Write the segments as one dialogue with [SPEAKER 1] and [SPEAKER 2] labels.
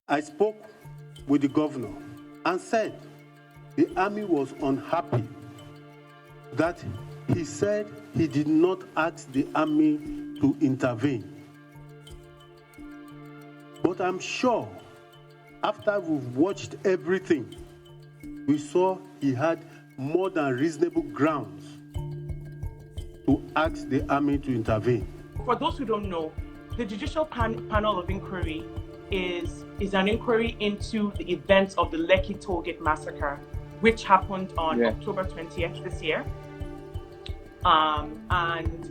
[SPEAKER 1] I spoke with the governor and said the army was unhappy that he said he did not ask the army to intervene. But I'm sure after we've watched everything, we saw he had more than reasonable grounds to ask the army to intervene.
[SPEAKER 2] For those who don't know, the Judicial Panel of Inquiry is an inquiry into the events of the Lekki Tollgate massacre, which happened on October 20th this year. And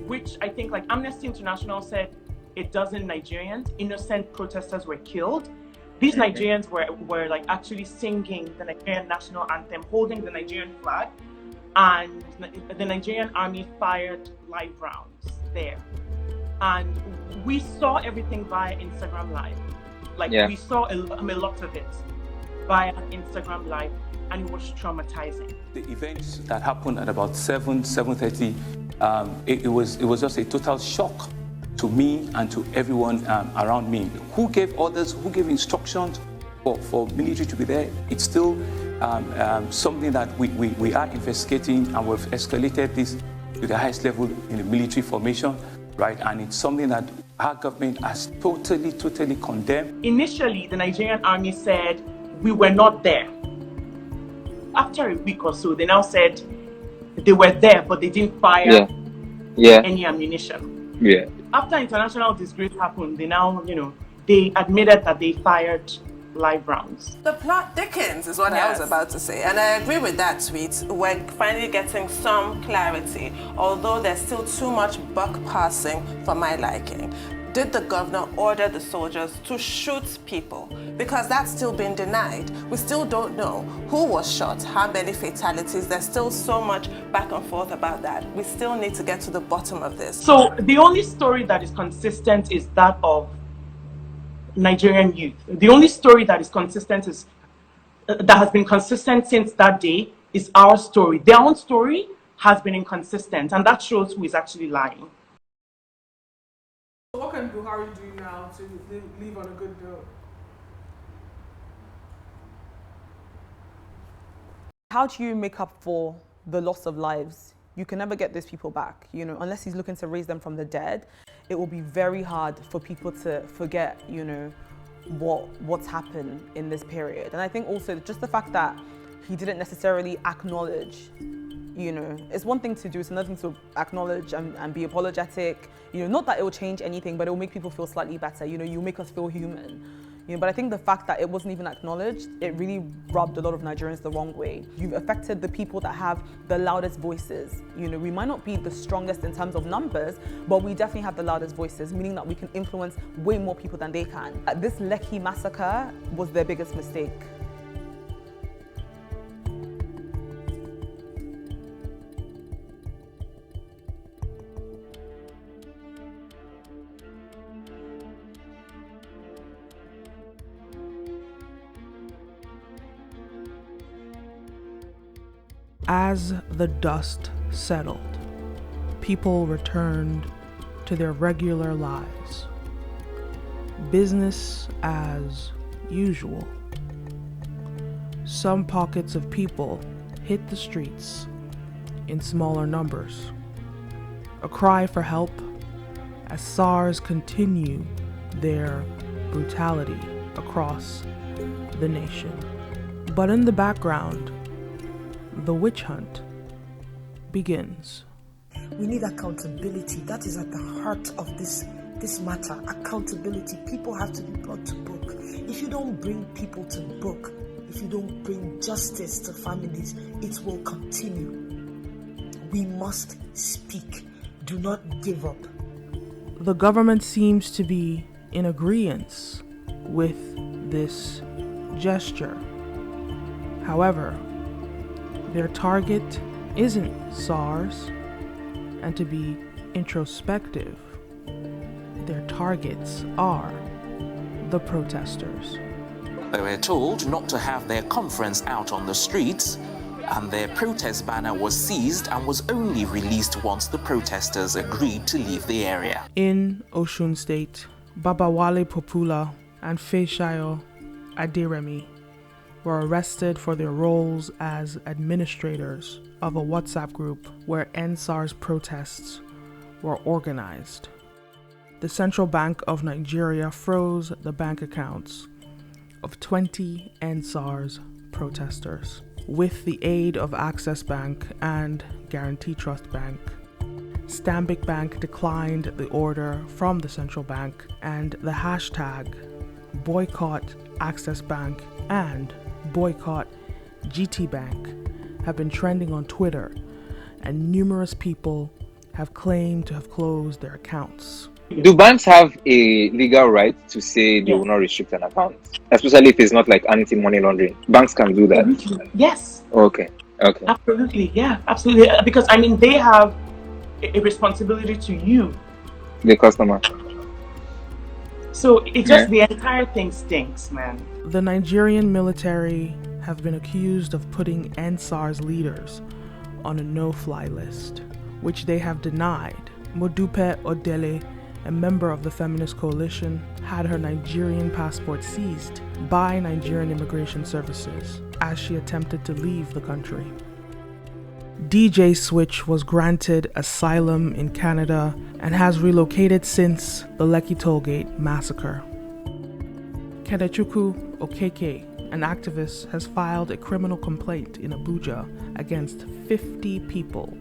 [SPEAKER 2] which I think, like Amnesty International said, a dozen Nigerians, innocent protesters, were killed. These Nigerians were like actually singing the Nigerian national anthem, holding the Nigerian flag, and the Nigerian army fired live rounds there. And we saw everything via Instagram Live. We saw a lot of it via Instagram Live, and it was traumatizing. The
[SPEAKER 3] events that happened at about 7:30, it was just a total shock to me and to everyone around me. Who gave orders, who gave instructions for military to be there? It's still something that we are investigating, and we've escalated this to the highest level in the military formation, right? And it's something that our government has totally condemned.
[SPEAKER 2] Initially, the Nigerian army said we were not there. After a week or so, they now said they were there, but they didn't fire any ammunition. After international disgrace happened, they now, they admitted that they fired live rounds.
[SPEAKER 4] The plot thickens is what I was about to say, and I agree with that tweet. We're finally getting some clarity, although there's still too much buck passing for my liking. Did the governor order the soldiers to shoot people? Because that's still been denied. We still don't know who was shot, how many fatalities. There's still so much back and forth about that. We still need to get to the bottom of this.
[SPEAKER 2] So the only story that is consistent is that of Nigerian youth. The only story that is consistent that has been consistent since that day is our story. Their own story has been inconsistent, and that shows who is actually lying.
[SPEAKER 5] What can Buhari do now to leave on a good note?
[SPEAKER 6] How do you make up for the loss of lives? You can never get those people back, unless he's looking to raise them from the dead. It will be very hard for people to forget, what's happened in this period. And I think also just the fact that he didn't necessarily acknowledge, it's one thing to do, it's another thing to acknowledge and be apologetic. Not that it will change anything, but it will make people feel slightly better. You make us feel human. But I think the fact that it wasn't even acknowledged, it really rubbed a lot of Nigerians the wrong way. You've affected the people that have the loudest voices. We might not be the strongest in terms of numbers, but we definitely have the loudest voices, meaning that we can influence way more people than they can. This Lekki massacre was their biggest mistake.
[SPEAKER 5] As the dust settled, people returned to their regular lives. Business as usual. Some pockets of people hit the streets in smaller numbers. A cry for help as Sars continue their brutality across the nation. But in the background, the witch hunt begins.
[SPEAKER 7] We need accountability. That is at the heart of this matter. Accountability. People have to be brought to book. If you don't bring people to book, if you don't bring justice to families, it will continue. We must speak. Do not give up.
[SPEAKER 5] The government seems to be in agreement with this gesture. However, their target isn't SARS, and to be introspective, their targets are the protesters.
[SPEAKER 8] They were told not to have their conference out on the streets, and their protest banner was seized and was only released once the protesters agreed to leave the area.
[SPEAKER 5] In Osun State, Babawale Popula and Feshayo Aderemi were arrested for their roles as administrators of a WhatsApp group where End SARS protests were organized. The Central Bank of Nigeria froze the bank accounts of 20 End SARS protesters. With the aid of Access Bank and Guarantee Trust Bank, Stanbic Bank declined the order from the central bank, and the hashtag boycott Access Bank and boycott GT Bank have been trending on Twitter, and numerous people have claimed to have closed their accounts.
[SPEAKER 9] Do banks have a legal right to say they will not restrict an account? Especially if it's not like anti-money laundering. Banks can do that.
[SPEAKER 2] Absolutely. Yes.
[SPEAKER 9] Okay.
[SPEAKER 2] Absolutely. Yeah, absolutely. Because I mean, they have a responsibility to you,
[SPEAKER 9] the customer.
[SPEAKER 2] So it just, the entire thing stinks, man.
[SPEAKER 5] The Nigerian military have been accused of putting End SARS leaders on a no-fly list, which they have denied. Modupe Odele, a member of the Feminist Coalition, had her Nigerian passport seized by Nigerian Immigration Services as she attempted to leave the country. DJ Switch was granted asylum in Canada and has relocated since the Lekki Tollgate massacre. Kenechukwu Okeke, an activist, has filed a criminal complaint in Abuja against 50 people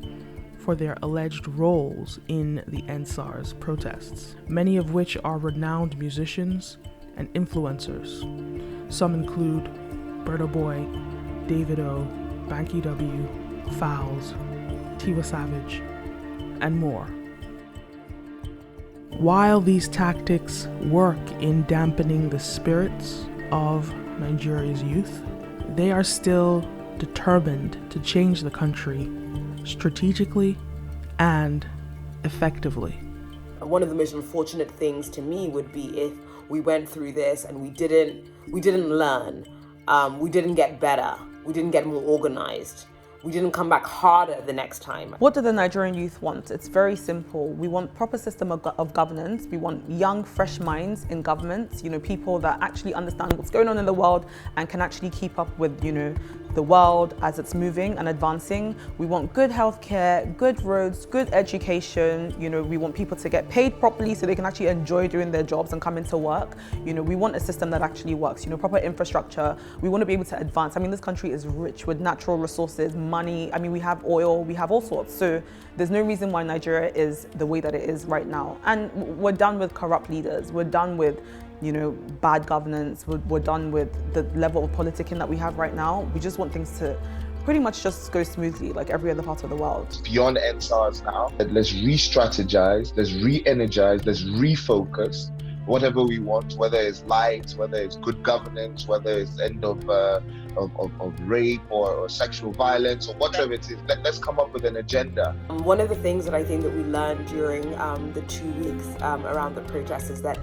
[SPEAKER 5] for their alleged roles in the End SARS protests, many of which are renowned musicians and influencers. Some include Burna Boy, Davido, Banky W, Fowls, Tiwa Savage, and more. While these tactics work in dampening the spirits of Nigeria's youth, they are still determined to change the country strategically and effectively.
[SPEAKER 10] One of the most unfortunate things to me would be if we went through this and we didn't learn, we didn't get better, we didn't get more organized, we didn't come back harder the next time.
[SPEAKER 6] What do the Nigerian youth want? It's very simple. We want proper system of governance. We want young, fresh minds in government, people that actually understand what's going on in the world and can actually keep up with, the world as it's moving and advancing. We want good healthcare, good roads, good education. We want people to get paid properly so they can actually enjoy doing their jobs and come into work. We want a system that actually works, proper infrastructure. We want to be able to advance. This country is rich with natural resources, money. We have oil, we have all sorts. So there's no reason why Nigeria is the way that it is right now. And we're done with corrupt leaders. We're done with bad governance. We're done with the level of politicking that we have right now. We just want things to pretty much just go smoothly like every other part of the world.
[SPEAKER 11] Beyond End SARS now, let's re-strategize, let's re-energize, let's refocus. Whatever we want, whether it's light, whether it's good governance, whether it's end of rape or sexual violence or whatever it is, let's come up with an agenda.
[SPEAKER 10] One of the things that I think that we learned during the 2 weeks around the protests is that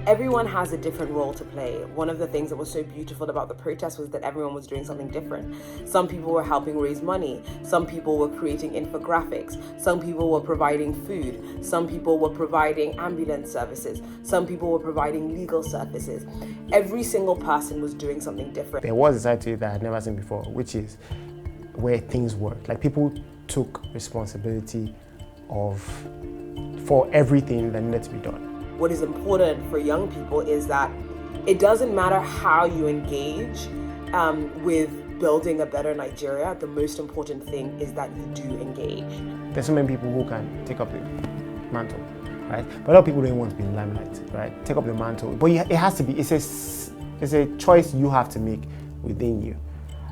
[SPEAKER 10] everyone has a different role to play. One of the things that was so beautiful about the protest was that everyone was doing something different. Some people were helping raise money. Some people were creating infographics. Some people were providing food. Some people were providing ambulance services. Some people were providing legal services. Every single person was doing something different.
[SPEAKER 12] There was a side to it that I'd never seen before, which is where things worked. Like people took responsibility for everything that needed to be done.
[SPEAKER 10] What is important for young people is that it doesn't matter how you engage with building a better Nigeria. The most important thing is that you do engage.
[SPEAKER 12] There's so many people who can take up the mantle, right? But a lot of people don't want to be in the limelight, right? Take up the mantle. But it has to be, it's a choice you have to make within you.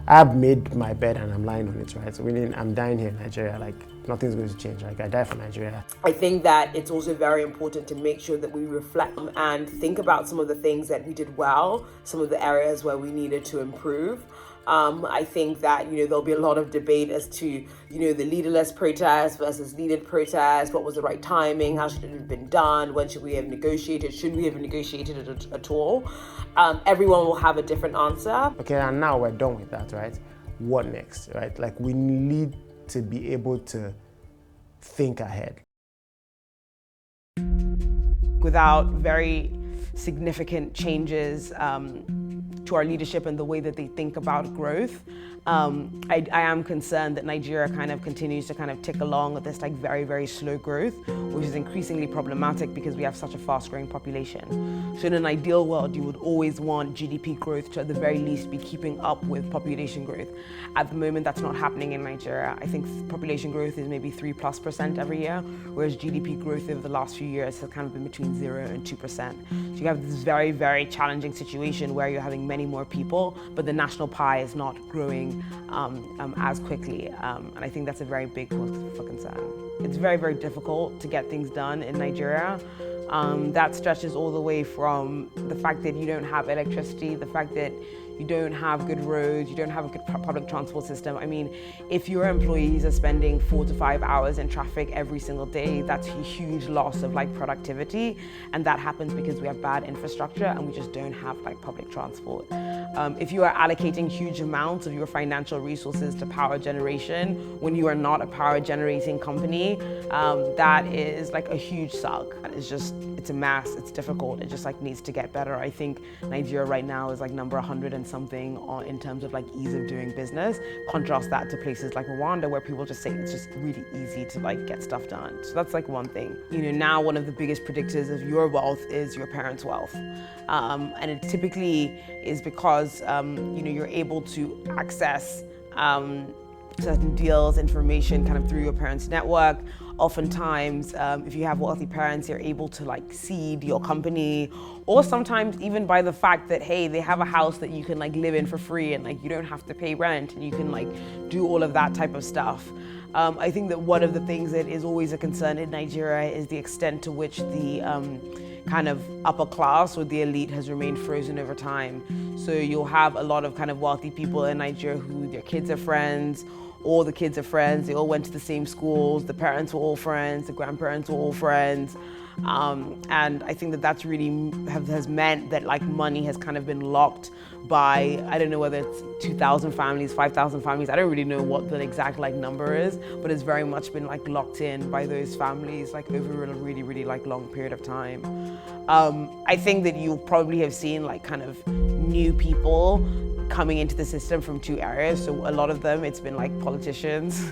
[SPEAKER 12] I've made my bed and I'm lying on it, right? So meaning I'm dying here in Nigeria, like nothing's going to change. Like I die for Nigeria.
[SPEAKER 10] I think that it's also very important to make sure that we reflect and think about some of the things that we did well, some of the areas where we needed to improve. I think that, there'll be a lot of debate as to, the leaderless protest versus needed protest. What was the right timing? How should it have been done? When should we have negotiated? Should we have negotiated it at all? Everyone will have a different answer.
[SPEAKER 12] Okay, and now we're done with that, right? What next, right? Like we need to be able to think ahead.
[SPEAKER 6] Without very
[SPEAKER 10] significant changes to our leadership and the way that they think about growth. I am concerned that Nigeria kind of continues to kind of tick along with this like very, very slow growth, which is increasingly problematic because we have such a fast growing population. So in an ideal world, you would always want GDP growth to at the very least be keeping up with population growth. At the moment, that's not happening in Nigeria. I think population growth is maybe 3+% every year, whereas GDP growth over the last few years has kind of been between 0 and 2%. So you have this very, very challenging situation where you're having many more people, but the national pie is not growing as quickly, and I think that's a very big cause for concern. It's very, very difficult to get things done in Nigeria. That stretches all the way from the fact that you don't have electricity, the fact that you don't have good roads, you don't have a good public transport system. I mean, if your employees are spending 4 to 5 hours in traffic every single day, that's a huge loss of like productivity. And that happens because we have bad infrastructure and we just don't have like public transport. If you are allocating huge amounts of your financial resources to power generation when you are not a power generating company, that is like a huge suck. It's a mess, it's difficult, it just like needs to get better. I think Nigeria right now is like number 100 and something in terms of like ease of doing business. Contrast that to places like Rwanda where people just say it's just really easy to like get stuff done. So that's like one thing. You know, now one of the biggest predictors of your wealth is your parents' wealth. And it typically is because, you know, you're able to access certain deals, information kind of through your parents' network. Oftentimes, if you have wealthy parents, you're able to like seed your company, or sometimes even by the fact that, hey, they have a house that you can like live in for free and like you don't have to pay rent and you can like do all of that type of stuff. I think that one of the things that is always a concern in Nigeria is the extent to which the kind of upper class or the elite has remained frozen over time. So you'll have a lot of kind of wealthy people in Nigeria who their kids are friends, all the kids are friends, they all went to the same schools, the parents were all friends, the grandparents were all friends. And I think that that's really has meant that like money has kind of been locked by, I don't know whether it's 2,000 families, 5,000 families, I don't really know what the exact like number is, but it's very much been like locked in by those families like over a really, really like long period of time. I think that you probably have seen like kind of new people coming into the system from two areas. So a lot of them, it's been like politicians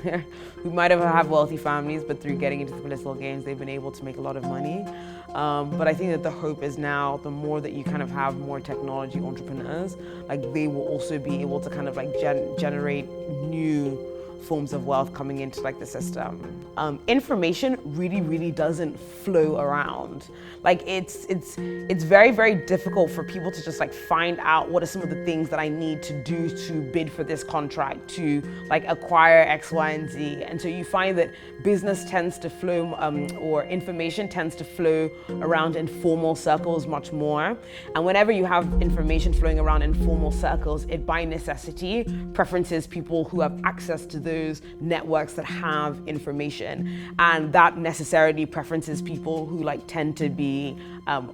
[SPEAKER 10] who might have wealthy families, but through getting into the political games, they've been able to make a lot of money. But I think that the hope is now, the more that you kind of have more technology entrepreneurs, like they will also be able to kind of like generate new forms of wealth coming into like the system. Information really doesn't flow around. Like it's very, very difficult for people to just like find out what are some of the things that I need to do to bid for this contract, to like acquire X, Y, and Z. And so you find that business tends to flow, or information tends to flow around informal circles much more. And whenever you have information flowing around informal circles, it by necessity preferences people who have access to those networks that have information, and that necessarily preferences people who like tend to be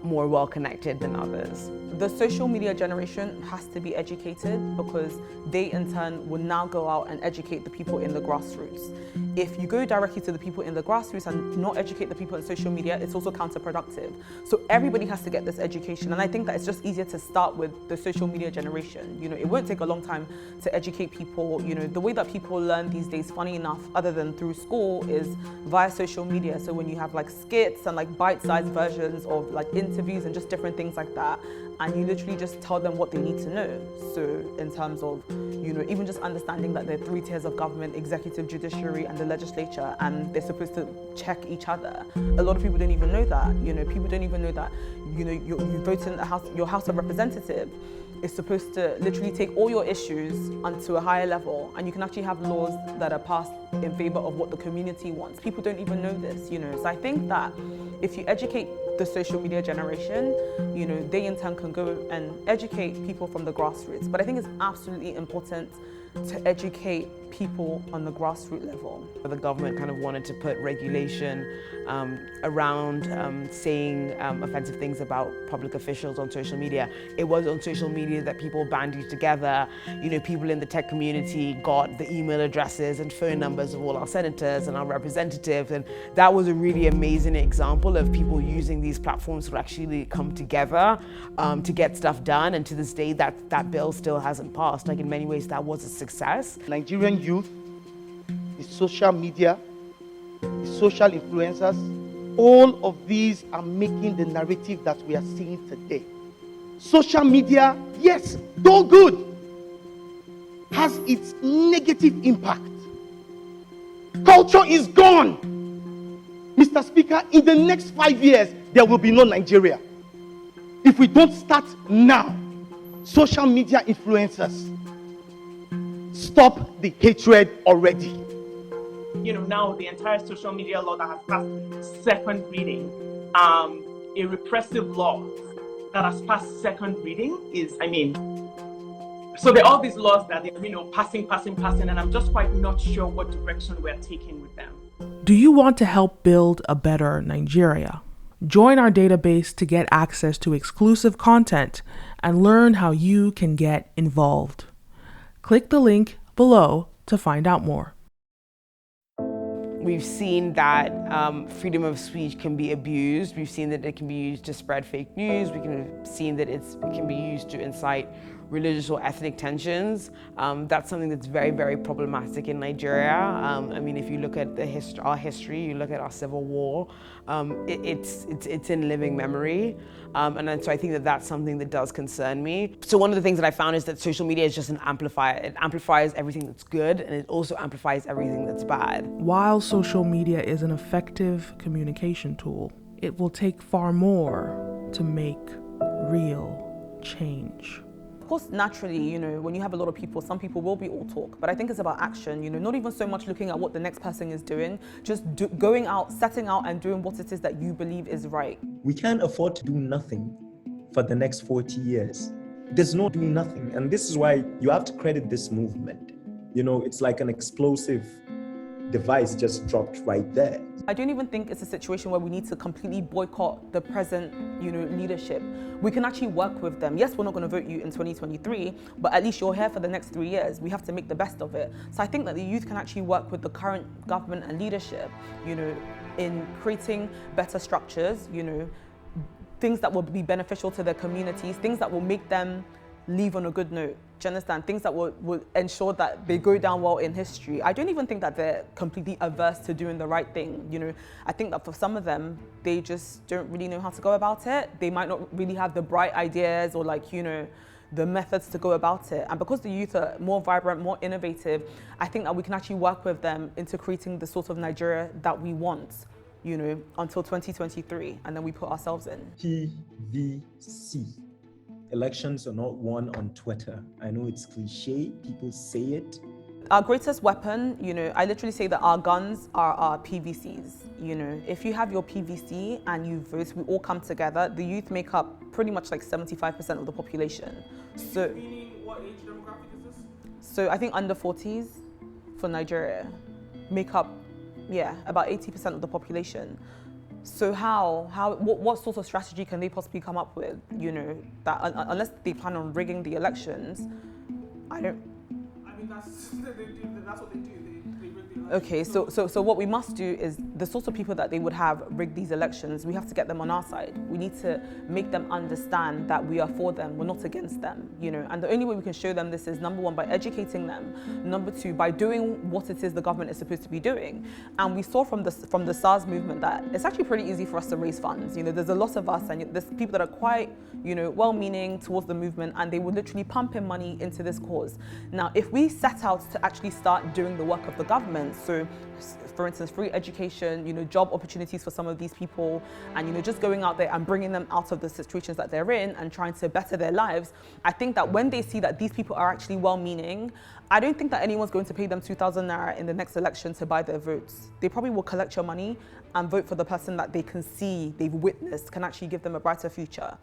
[SPEAKER 10] more well connected than others.
[SPEAKER 6] The social media generation has to be educated because they in turn will now go out and educate the people in the grassroots. If you go directly to the people in the grassroots and not educate the people in social media, it's also counterproductive. So everybody has to get this education, and I think that it's just easier to start with the social media generation. You know, it won't take a long time to educate people. You know, the way that people learn these days, funny enough, other than through school, is via social media. So when you have like skits and like bite-sized versions of like interviews and just different things like that, and you literally just tell them what they need to know. So in terms of, you know, even just understanding that there are 3 tiers of government: executive, judiciary, and the legislature, and they're supposed to check each other. A lot of people don't even know that. You know, people don't even know that, you know, you vote in the House, your House of Representatives is supposed to literally take all your issues onto a higher level, and you can actually have laws that are passed in favor of what the community wants. People don't even know this, you know. So I think that if you educate the social media generation, you know, they in turn can go and educate people from the grassroots. But I think it's absolutely important to educate people on the grassroots level.
[SPEAKER 10] The government kind of wanted to put regulation around saying offensive things about public officials on social media. It was on social media that people banded together. You know, people in the tech community got the email addresses and phone numbers of all our senators and our representatives, and that was a really amazing example of people using the
[SPEAKER 13] these platforms would actually come together to get stuff done. And to this day, that bill still hasn't passed. Like in many ways, that was a success.
[SPEAKER 14] Nigerian youth, the social media, the social influencers, all of these are making the narrative that we are seeing today. Social media, yes, though good, has its negative impact. Culture is gone. Mr. Speaker, in the next 5 years, there will be no Nigeria. If we don't start now, social media influencers, stop the hatred already.
[SPEAKER 2] You know, now the entire social media law that has passed second reading, a repressive law that has passed second reading is, so there are all these laws that they're, passing, and I'm just quite not sure what direction we're taking with them.
[SPEAKER 5] Do you want to help build a better Nigeria? Join our database to get access to exclusive content and learn how you can get involved. Click the link below to find out more.
[SPEAKER 13] We've seen that freedom of speech can be abused. We've seen that it can be used to spread fake news. We can seen that it can be used to incite religious or ethnic tensions. That's something that's very, very problematic in Nigeria. If you look at our history, you look at our civil war, it's in living memory. And so I think that that's something that does concern me. So one of the things that I found is that social media is just an amplifier. It amplifies everything that's good, and it also amplifies everything that's bad.
[SPEAKER 5] While social media is an effective communication tool, it will take far more to make real change.
[SPEAKER 6] Of course, naturally, when you have a lot of people, some people will be all talk, but I think it's about action, not even so much looking at what the next person is doing, just going out, setting out and doing what it is that you believe is right.
[SPEAKER 15] We can't afford to do nothing for the next 40 years. There's no doing nothing. And this is why you have to credit this movement. It's like an explosive device just dropped right there.
[SPEAKER 6] I don't even think it's a situation where we need to completely boycott the present, leadership. We can actually work with them. Yes, we're not going to vote you in 2023, but at least you're here for the next 3 years. We have to make the best of it. So I think that the youth can actually work with the current government and leadership, in creating better structures, things that will be beneficial to their communities, things that will make them leave on a good note. Do you understand? Things that will ensure that they go down well in history. I don't even think that they're completely averse to doing the right thing. I think that for some of them, they just don't really know how to go about it. They might not really have the bright ideas or the methods to go about it. And because the youth are more vibrant, more innovative, I think that we can actually work with them into creating the sort of Nigeria that we want, until 2023, and then we put ourselves in.
[SPEAKER 15] PVC. Elections are not won on Twitter. I know it's cliche, people say it.
[SPEAKER 6] Our greatest weapon, I literally say that our guns are our PVCs. If you have your PVC and you vote, we all come together. The youth make up pretty much like 75% of the population. So,
[SPEAKER 5] Meaning, what age demographic is this?
[SPEAKER 6] So I think under 40s for Nigeria make up, about 80% of the population. So what sort of strategy can they possibly come up with, that unless they plan on rigging the elections,
[SPEAKER 5] That's what they do. They rig the elections.
[SPEAKER 6] Okay, so what we must do is the sorts of people that they would have rig these elections, we have to get them on our side. We need to make them understand that we are for them, we're not against them, And the only way we can show them this is, number one, by educating them. Number two, by doing what it is the government is supposed to be doing. And we saw from the Sars movement that it's actually pretty easy for us to raise funds. There's a lot of us, and there's people that are quite, well-meaning towards the movement, and they would literally pump in money into this cause. Now, if we set out to actually start doing the work of the government, so for instance, free education, job opportunities for some of these people, and just going out there and bringing them out of the situations that they're in and trying to better their lives, I think that when they see that these people are actually well-meaning, I don't think that anyone's going to pay them 2,000 naira in the next election to buy their votes. They probably will collect your money and vote for the person that they can see, they've witnessed, can actually give them a brighter future.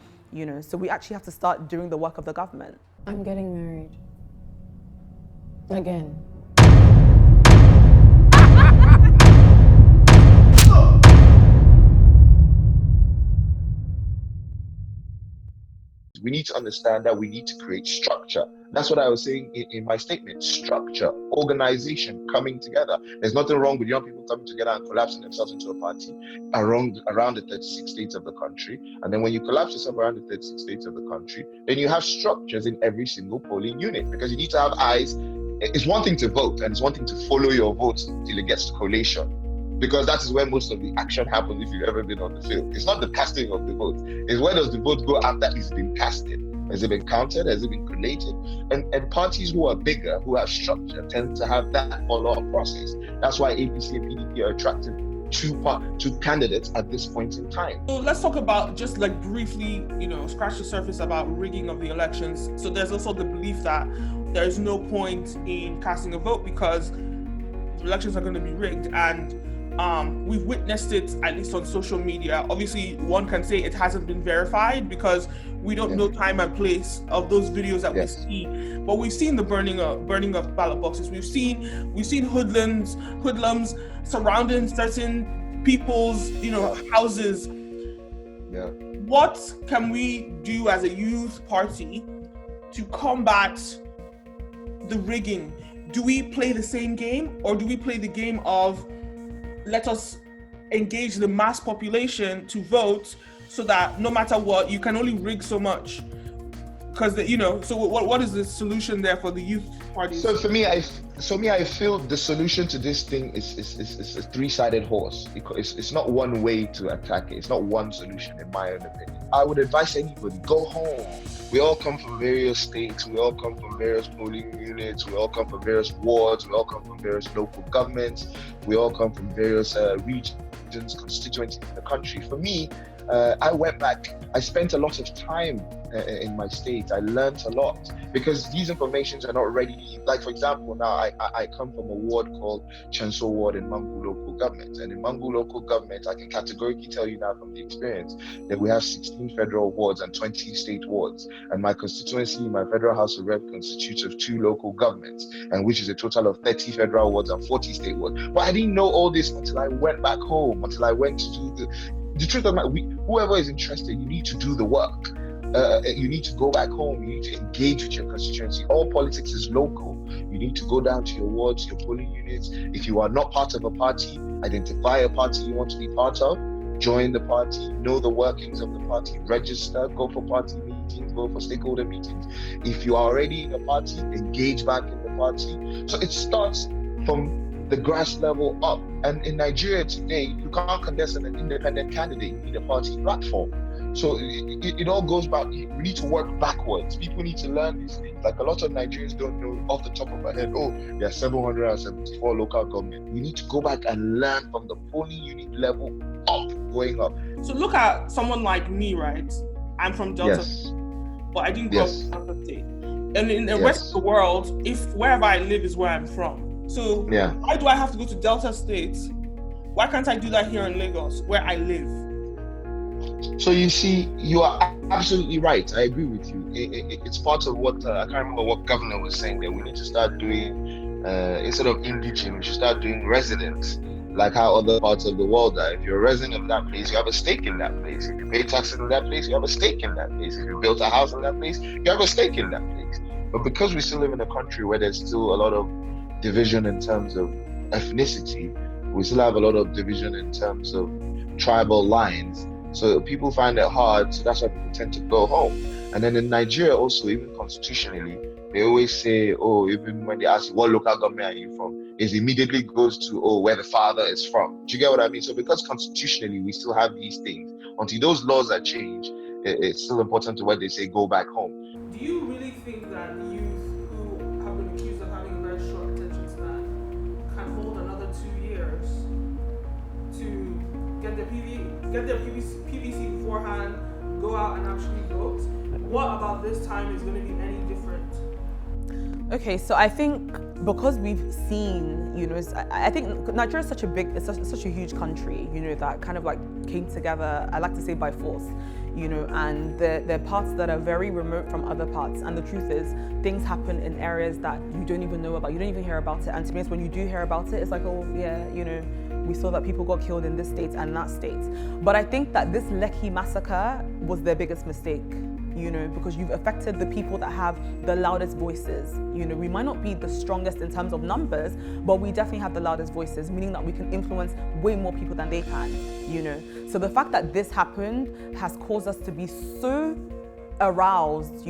[SPEAKER 6] So we actually have to start doing the work of the government.
[SPEAKER 16] I'm getting married. Again.
[SPEAKER 11] We need to understand that we need to create structure. That's what I was saying in my statement. Structure, organization, coming together. There's nothing wrong with young people coming together and collapsing themselves into a party around the 36 states of the country. And then when you collapse yourself around the 36 states of the country, then you have structures in every single polling unit, because you need to have eyes. It's one thing to vote, and it's one thing to follow your votes till it gets to collation, because that is where most of the action happens if you've ever been on the field. It's not the casting of the vote. It's where does the vote go after it's been casted? Has it been counted? Has it been collated? And parties who are bigger, who have structure, tend to have that follow-up process. That's why APC and PDP are attractive to candidates at this point in time.
[SPEAKER 5] So let's talk about, just like briefly, scratch the surface about rigging of the elections. So there's also the belief that there's no point in casting a vote because the elections are going to be rigged. And we've witnessed it, at least on social media. Obviously, one can say it hasn't been verified because we don't know time and place of those videos that we see. But we've seen the burning of ballot boxes. We've seen hoodlums surrounding certain people's houses.
[SPEAKER 11] Yeah.
[SPEAKER 5] What can we do as a youth party to combat the rigging? Do we play the same game, or do we play the game of let us engage the mass population to vote so that no matter what, you can only rig so much? Because so what is the solution there for the youth parties?
[SPEAKER 11] So for me, I feel the solution to this thing is a three-sided horse. It's not one way to attack it. It's not one solution, in my own opinion. I would advise anybody, go home. We all come from various states. We all come from various polling units. We all come from various wards. We all come from various local governments. We all come from various regions, constituencies in the country. For me, I went back. I spent a lot of time in my state. I learned a lot because these informations are not ready. Like, for example, now I come from a ward called Chancel Ward in Mangu local government. And in Mangu local government, I can categorically tell you now from the experience that we have 16 federal wards and 20 state wards. And my constituency, my federal House of Rep, constitutes of 2 local governments, and which is a total of 30 federal wards and 40 state wards. But I didn't know all this until I went back home, until I went to do the truth of my, whoever is interested, you need to do the work. You need to go back home. You need to engage with your constituency. All politics is local. You need to go down to your wards, your polling units. If you are not part of a party, identify a party you want to be part of. Join the party. Know the workings of the party. Register. Go for party meetings. Go for stakeholder meetings. If you are already in a party, engage back in the party. So it starts from the grass level up. And in Nigeria today, you can't contest an independent candidate. You need a party platform. So it all goes back. We need to work backwards. People need to learn these things. Like, a lot of Nigerians don't know off the top of their head, there are 774 local government. We need to go back and learn from the polling unit level up, going up.
[SPEAKER 5] So look at someone like me, right? I'm from Delta, but I didn't grow up in Delta State. And in the rest of the world, if wherever I live is where I'm from. So why do I have to go to Delta State? Why can't I do that here in Lagos, where I live?
[SPEAKER 11] So you see, you are absolutely right. I agree with you. It's part of what, I can't remember what governor was saying, that we need to start doing, instead of indigene, we should start doing residents, like how other parts of the world are. If you're a resident of that place, you have a stake in that place. If you pay taxes in that place, you have a stake in that place. If you built a house in that place, you have a stake in that place. But because we still live in a country where there's still a lot of division in terms of ethnicity, we still have a lot of division in terms of tribal lines. So people find it hard, so that's why people tend to go home. And then in Nigeria also, even constitutionally, they always say, even when they ask you, what local government are you from? It immediately goes to, where the father is from. Do you get what I mean? So because constitutionally, we still have these things, until those laws are changed, it's still important to what they say, go back home.
[SPEAKER 5] Do you really think that the youth who have been accused of having a very short attention span can hold another 2 years to get their PVC beforehand, go out and actually vote? What about this time is going to be any different?
[SPEAKER 6] Okay, so I think because we've seen, I think Nigeria is such a huge country, that kind of like came together, I like to say by force, and there are parts that are very remote from other parts. And the truth is, things happen in areas that you don't even know about, you don't even hear about it. And to be honest, when you do hear about it, it's like, we saw that people got killed in this state and that state. But I think that this Lekki massacre was their biggest mistake. because you've affected the people that have the loudest voices. We might not be the strongest in terms of numbers, but we definitely have the loudest voices, meaning that we can influence way more people than they can, So the fact that this happened has caused us to be so aroused,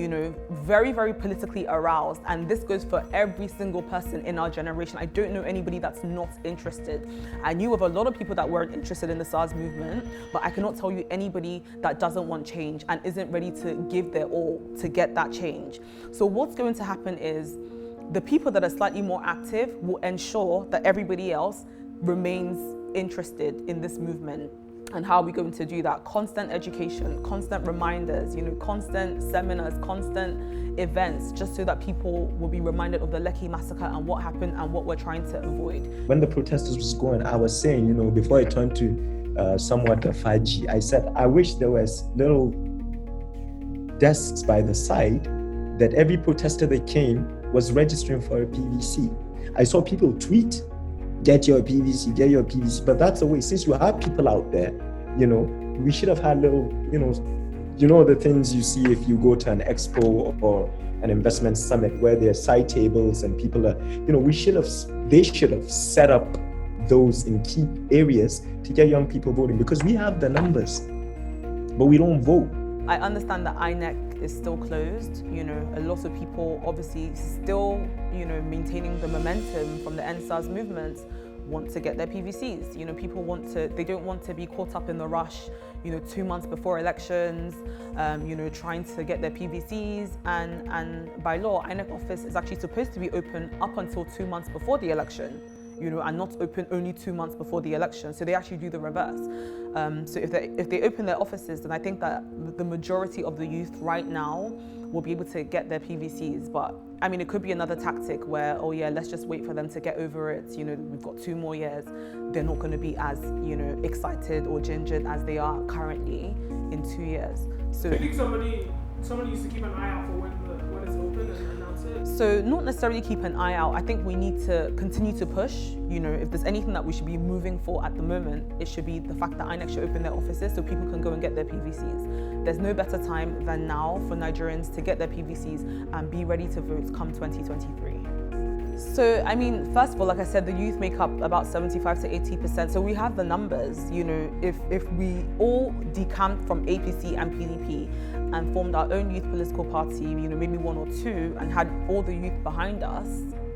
[SPEAKER 6] very, very politically aroused. And this goes for every single person in our generation. I don't know anybody that's not interested. I knew of a lot of people that weren't interested in the Sars movement, but I cannot tell you anybody that doesn't want change and isn't ready to give their all to get that change. So what's going to happen is the people that are slightly more active will ensure that everybody else remains interested in this movement. And how are we going to do that? Constant education, constant reminders, constant seminars, constant events, just so that people will be reminded of the Lekki massacre and what happened and what we're trying to avoid.
[SPEAKER 15] When the protesters was going, I was saying, before I turned to somewhat a 5G, I said, I wish there was little desks by the side that every protester that came was registering for a PVC. I saw people tweet, get your PVC, but that's the way. Since you have people out there, we should have had little, the things you see if you go to an expo or an investment summit where there are side tables and people are, they should have set up those in key areas to get young people voting, because we have the numbers, but we don't vote.
[SPEAKER 6] I understand that INEC is still closed. A lot of people obviously still, maintaining the momentum from the NSAS movement want to get their PVCs. People they don't want to be caught up in the rush, 2 months before elections, trying to get their PVCs. And by law, INEC office is actually supposed to be open up until 2 months before the election. And not open only 2 months before the election. So they actually do the reverse. So if they open their offices, then I think that the majority of the youth right now will be able to get their PVCs. But I mean, it could be another tactic where, oh yeah, let's just wait for them to get over it. We've got 2 more years. They're not going to be as, excited or gingered as they are currently in 2 years. So
[SPEAKER 5] I think somebody needs to keep an eye out for when it's open and announce it.
[SPEAKER 6] So not necessarily keep an eye out. I think we need to continue to push. If there's anything that we should be moving for at the moment, it should be the fact that INEC should open their offices so people can go and get their PVCs. There's no better time than now for Nigerians to get their PVCs and be ready to vote come 2023. So, I mean, first of all, like I said, the youth make up about 75 to 80%. So we have the numbers, if we all decamped from APC and PDP and formed our own youth political party, maybe 1 or 2, and had all the youth behind us,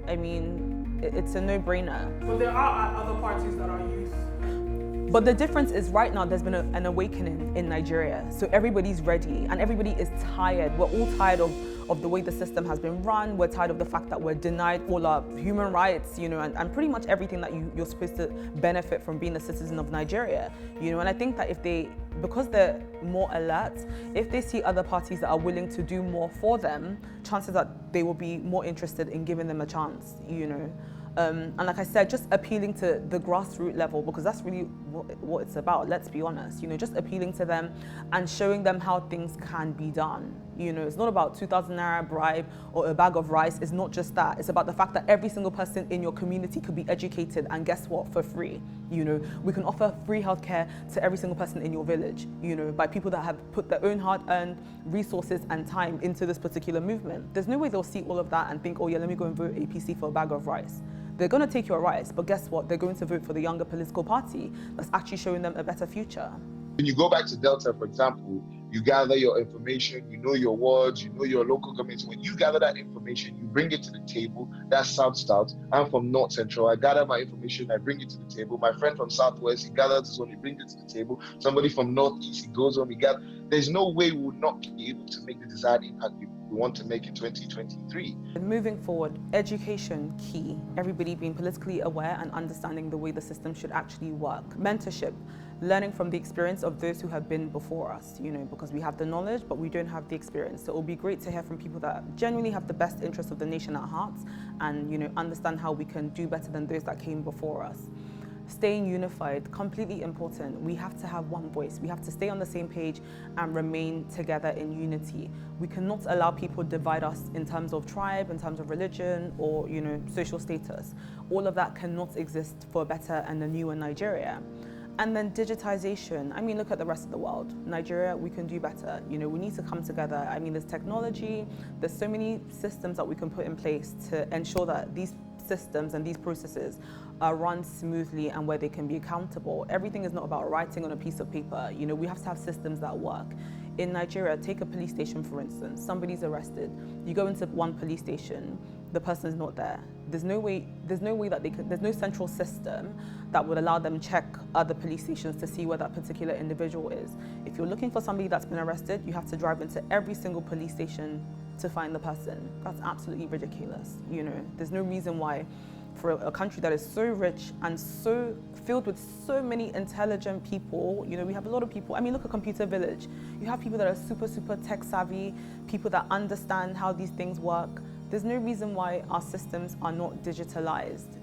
[SPEAKER 6] I mean, it's a no-brainer.
[SPEAKER 5] But there are other parties that are youth.
[SPEAKER 6] But the difference is right now there's been an awakening in Nigeria. So everybody's ready and everybody is tired. We're all tired of the way the system has been run. We're tired of the fact that we're denied all our human rights, and pretty much everything that you're supposed to benefit from being a citizen of Nigeria. And I think that because they're more alert, if they see other parties that are willing to do more for them, chances are they will be more interested in giving them a chance, And like I said, just appealing to the grassroots level, because that's really what it's about, let's be honest. Just appealing to them and showing them how things can be done. It's not about 2,000 naira bribe or a bag of rice. It's not just that. It's about the fact that every single person in your community could be educated, and guess what, for free. We can offer free healthcare to every single person in your village, by people that have put their own hard-earned resources and time into this particular movement. There's no way they'll see all of that and think, oh yeah, let me go and vote APC for a bag of rice. They're going to take your rights, but guess what? They're going to vote for the younger political party that's actually showing them a better future.
[SPEAKER 11] When you go back to Delta, for example, you gather your information, you know your wards, you know your local governments. When you gather that information, you bring it to the table. That's South. I'm from North Central. I gather my information, I bring it to the table. My friend from Southwest, he gathers his own, he brings it to the table. Somebody from Northeast, he goes home, he gathers. There's no way we would not be able to make the desired impact we want to make in 2023.
[SPEAKER 6] Moving forward, education key. Everybody being politically aware and understanding the way the system should actually work. Mentorship, learning from the experience of those who have been before us, because we have the knowledge, but we don't have the experience. So it will be great to hear from people that genuinely have the best interest of the nation at heart and, understand how we can do better than those that came before us. Staying unified, completely important. We have to have one voice. We have to stay on the same page and remain together in unity. We cannot allow people to divide us in terms of tribe, in terms of religion, or social status. All of that cannot exist for a better and a newer Nigeria. And then digitization. I mean, look at the rest of the world. Nigeria, we can do better. You know, we need to come together. I mean, there's technology, there's so many systems that we can put in place to ensure that these systems and these processes are run smoothly and where they can be accountable. Everything is not about writing on a piece of paper. You know, we have to have systems that work. In Nigeria, take a police station, for instance. Somebody's arrested. You go into one police station, the person is not there. There's no way that there's no central system that would allow them check other police stations to see where that particular individual is. If you're looking for somebody that's been arrested, you have to drive into every single police station to find the person. That's absolutely ridiculous. You know, there's no reason why for a country that is so rich and so filled with so many intelligent people, you know, we have a lot of people. I mean, look at Computer Village. You have people that are super, super tech savvy, people that understand how these things work. There's no reason why our systems are not digitalized.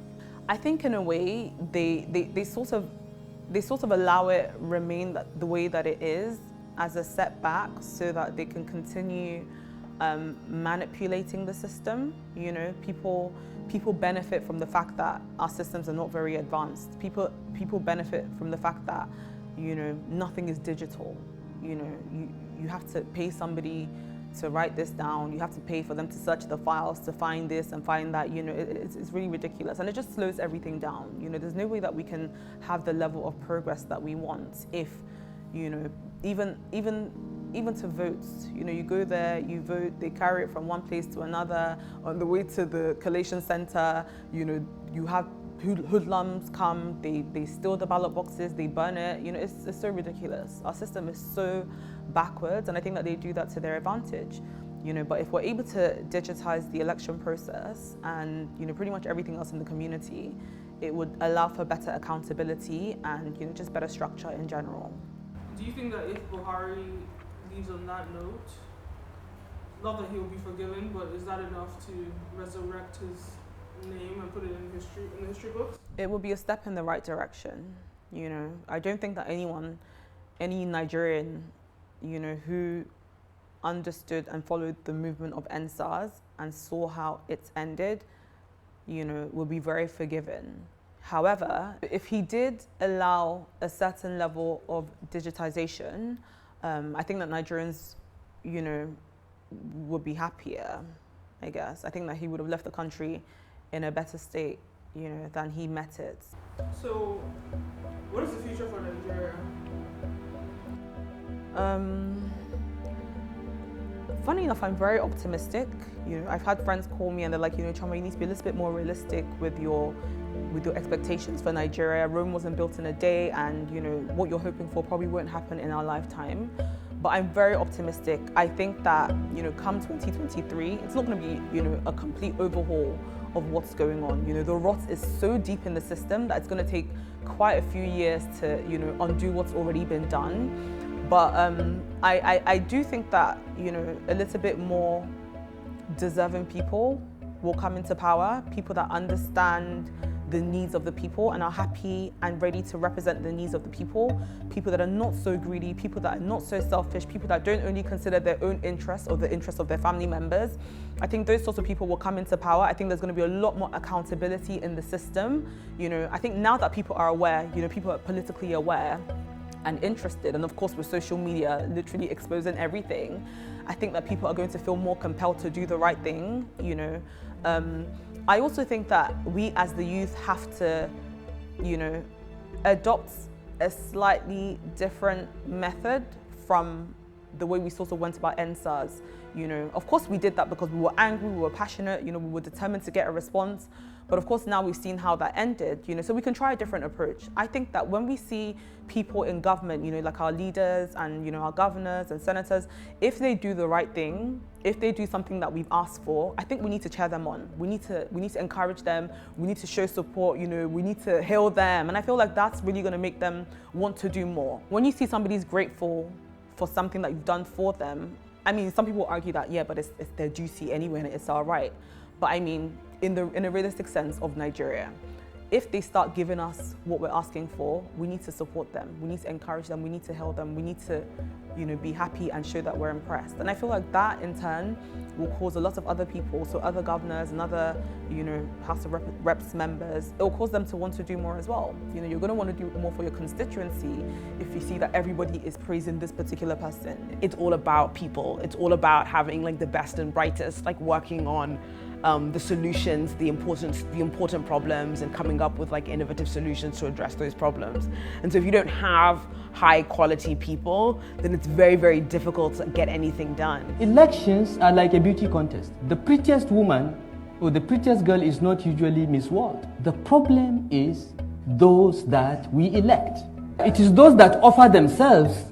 [SPEAKER 6] I think in a way, they sort of allow it remain the way that it is as a setback so that they can continue manipulating the system. You know, people benefit from the fact that our systems are not very advanced. People benefit from the fact that, you know, nothing is digital. You know, you have to pay somebody to write this down, you have to pay for them to search the files to find this and find that. You know, it's really ridiculous, and it just slows everything down. You know, there's no way that we can have the level of progress that we want if, you know, even to votes, you know, you go there, you vote, they carry it from one place to another. On the way to the collation center, you know, you have hoodlums come, they steal the ballot boxes, they burn it. You know, it's so ridiculous. Our system is so backwards, and I think that they do that to their advantage. You know, but if we're able to digitize the election process and, you know, pretty much everything else in the community, it would allow for better accountability and, you know, just better structure in general.
[SPEAKER 5] Do you think that if Buhari leaves on that note, not that he will be forgiven, but is that enough to resurrect his name and put it in the history books?
[SPEAKER 6] It will be a step in the right direction. You know, I don't think that any Nigerian, you know, who understood and followed the movement of Sars and saw how it's ended, you know, will be very forgiven. However, if he did allow a certain level of digitization, I think that Nigerians, you know, would be happier, I guess. I think that he would have left the country in a better state, you know, than he met it.
[SPEAKER 5] So, what is the future for Nigeria?
[SPEAKER 6] Funny enough, I'm very optimistic. You know, I've had friends call me and they're like, you know, Chama, you need to be a little bit more realistic with your expectations for Nigeria. Rome wasn't built in a day, and, you know, what you're hoping for probably won't happen in our lifetime. But I'm very optimistic. I think that, you know, come 2023, it's not going to be, you know, a complete overhaul of what's going on. You know, the rot is so deep in the system that it's going to take quite a few years to, you know, undo what's already been done. But I do think that, you know, a little bit more deserving people will come into power, people that understand the needs of the people and are happy and ready to represent the needs of the people that are not so greedy, people that are not so selfish, people that don't only consider their own interests or the interests of their family members. I think those sorts of people will come into power. I think there's going to be a lot more accountability in the system. You know, I think now that people are aware, you know, people are politically aware and interested, and of course with social media literally exposing everything, I think that people are going to feel more compelled to do the right thing, you know. I also think that we as the youth have to, you know, adopt a slightly different method from the way we sort of went about Sars. You know, of course we did that because we were angry, we were passionate, you know, we were determined to get a response. But of course now we've seen how that ended, you know, so we can try a different approach. I think that when we see people in government, you know, like our leaders and, you know, our governors and senators, if they do the right thing, if they do something that we've asked for, I think we need to cheer them on. We need to encourage them. We need to show support, you know, we need to hail them. And I feel like that's really going to make them want to do more. When you see somebody's grateful for something that you've done for them, I mean, some people argue that, yeah, but it's their duty anyway and it's all right. But I mean, in a realistic sense of Nigeria, if they start giving us what we're asking for, we need to support them. We need to encourage them. We need to help them. We need to, be happy and show that we're impressed. And I feel like that in turn will cause a lot of other people, so other governors and other, House of Reps members, it will cause them to want to do more as well. You're going to want to do more for your constituency if you see that everybody is praising this particular person. It's all about people. It's all about having like the best and brightest, like working on the solutions, the important problems, and coming up with like innovative solutions to address those problems. And so if you don't have high quality people, then it's very, very difficult to get anything done.
[SPEAKER 16] Elections are like a beauty contest. The prettiest woman or the prettiest girl is not usually Miss World. The problem is those that we elect. It is those that offer themselves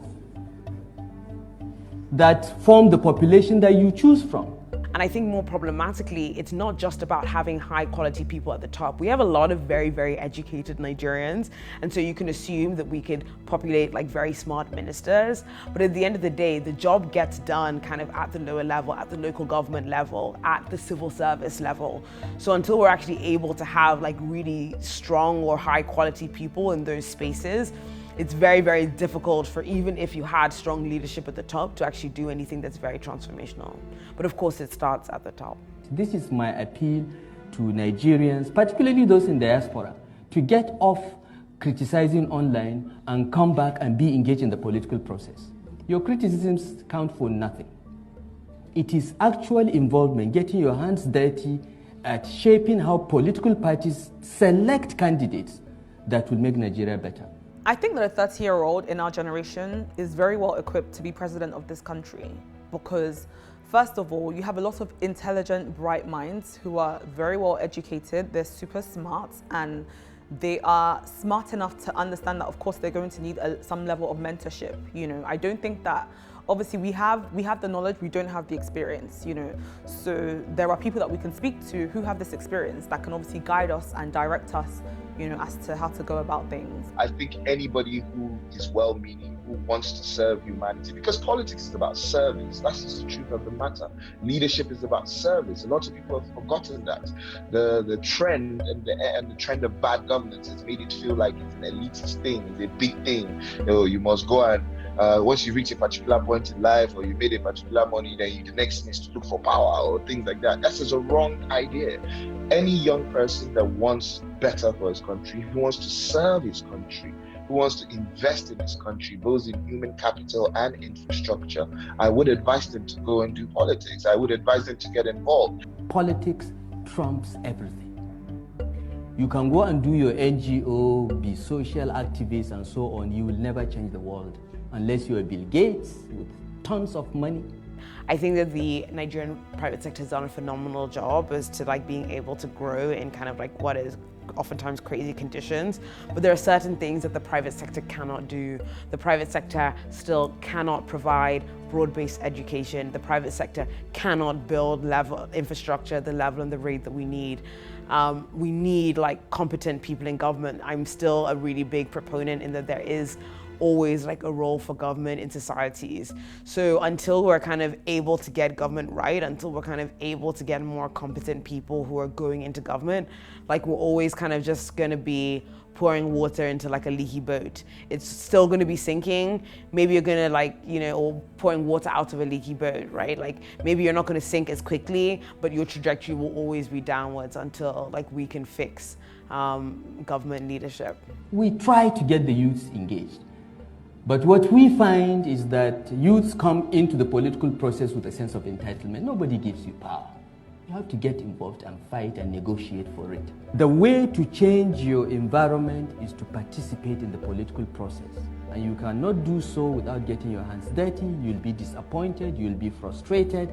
[SPEAKER 16] that form the population that you choose from.
[SPEAKER 13] And I think more problematically, it's not just about having high quality people at the top. We have a lot of very, very educated Nigerians. And so you can assume that we could populate like very smart ministers. But at the end of the day, the job gets done kind of at the lower level, at the local government level, at the civil service level. So until we're actually able to have like really strong or high quality people in those spaces, it's very, very difficult for, even if you had strong leadership at the top, to actually do anything that's very transformational. But of course, it starts at the top.
[SPEAKER 16] This is my appeal to Nigerians, particularly those in diaspora, to get off criticizing online and come back and be engaged in the political process. Your criticisms count for nothing. It is actual involvement, getting your hands dirty at shaping how political parties select candidates that will make Nigeria better.
[SPEAKER 6] I think that a 30-year-old in our generation is very well equipped to be president of this country because, first of all, you have a lot of intelligent, bright minds who are very well educated, they're super smart, and they are smart enough to understand that, of course, they're going to need some level of mentorship. I don't think that, obviously, we have the knowledge, we don't have the experience, So there are people that we can speak to who have this experience that can obviously guide us and direct us, as to how to go about things.
[SPEAKER 11] I think anybody who is well-meaning, who wants to serve humanity, because politics is about service. That's just the truth of the matter. Leadership is about service. A lot of people have forgotten that. The trend and the trend of bad governance has made it feel like it's an elitist thing, it's a big thing. You must go and once you reach a particular point in life or you made a particular money, then the next thing is to look for power or things like that. That's just a wrong idea. Any young person that wants better for his country, who wants to serve his country, who wants to invest in his country, both in human capital and infrastructure, I would advise them to go and do politics. I would advise them to get involved.
[SPEAKER 16] Politics trumps everything. You can go and do your NGO, be social activists and so on. You will never change the world unless you're Bill Gates with tons of money.
[SPEAKER 13] I think that the Nigerian private sector has done a phenomenal job as to like being able to grow in kind of like what is oftentimes crazy conditions, but there are certain things that the private sector cannot do. The private sector still cannot provide broad-based education. The private sector cannot build level infrastructure at the level and the rate that we need. We need like competent people in government. I'm still a really big proponent in that there is always like a role for government in societies. So until we're kind of able to get government right, until we're kind of able to get more competent people who are going into government, like we're always kind of just gonna be pouring water into like a leaky boat. It's still gonna be sinking. Maybe you're gonna like, or pouring water out of a leaky boat, right? Like maybe you're not gonna sink as quickly, but your trajectory will always be downwards until like we can fix government leadership.
[SPEAKER 16] We try to get the youth engaged. But what we find is that youths come into the political process with a sense of entitlement. Nobody gives you power. You have to get involved and fight and negotiate for it. The way to change your environment is to participate in the political process. And you cannot do so without getting your hands dirty. You'll be disappointed, you'll be frustrated,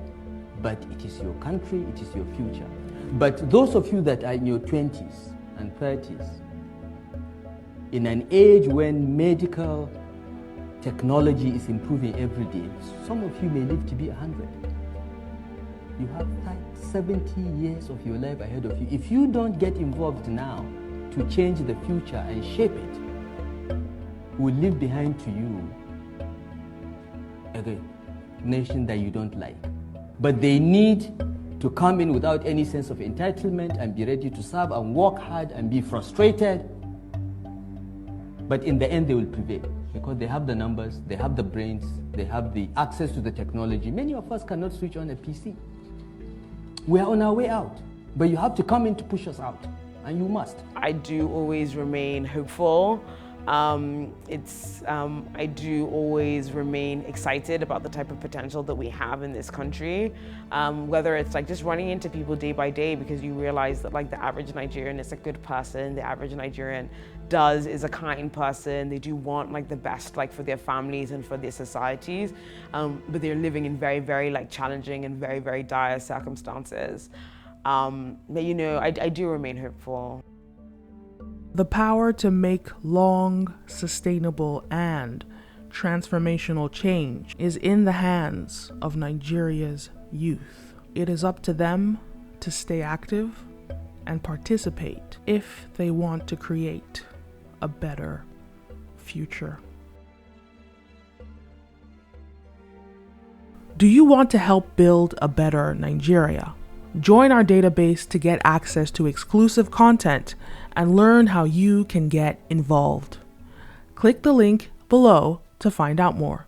[SPEAKER 16] but it is your country, it is your future. But those of you that are in your 20s and 30s, in an age when medical technology is improving every day, some of you may live to be 100. You have 70 years of your life ahead of you. If you don't get involved now to change the future and shape it, will leave behind to you a nation that you don't like. But they need to come in without any sense of entitlement and be ready to serve and work hard and be frustrated. But in the end, they will prevail because they have the numbers, they have the brains, they have the access to the technology. Many of us cannot switch on a PC. We are on our way out, but you have to come in to push us out, and you must.
[SPEAKER 13] I do always remain hopeful. I do always remain excited about the type of potential that we have in this country. Whether it's like just running into people day by day because you realize that like the average Nigerian is a good person, the average Nigerian is a kind person, they do want like the best like for their families and for their societies, but they're living in very, very like challenging and very, very dire circumstances. But you know, I do remain hopeful.
[SPEAKER 5] The power to make long, sustainable, and transformational change is in the hands of Nigeria's youth. It is up to them to stay active and participate if they want to create a better future. Do you want to help build a better Nigeria? Join our database to get access to exclusive content and learn how you can get involved. Click the link below to find out more.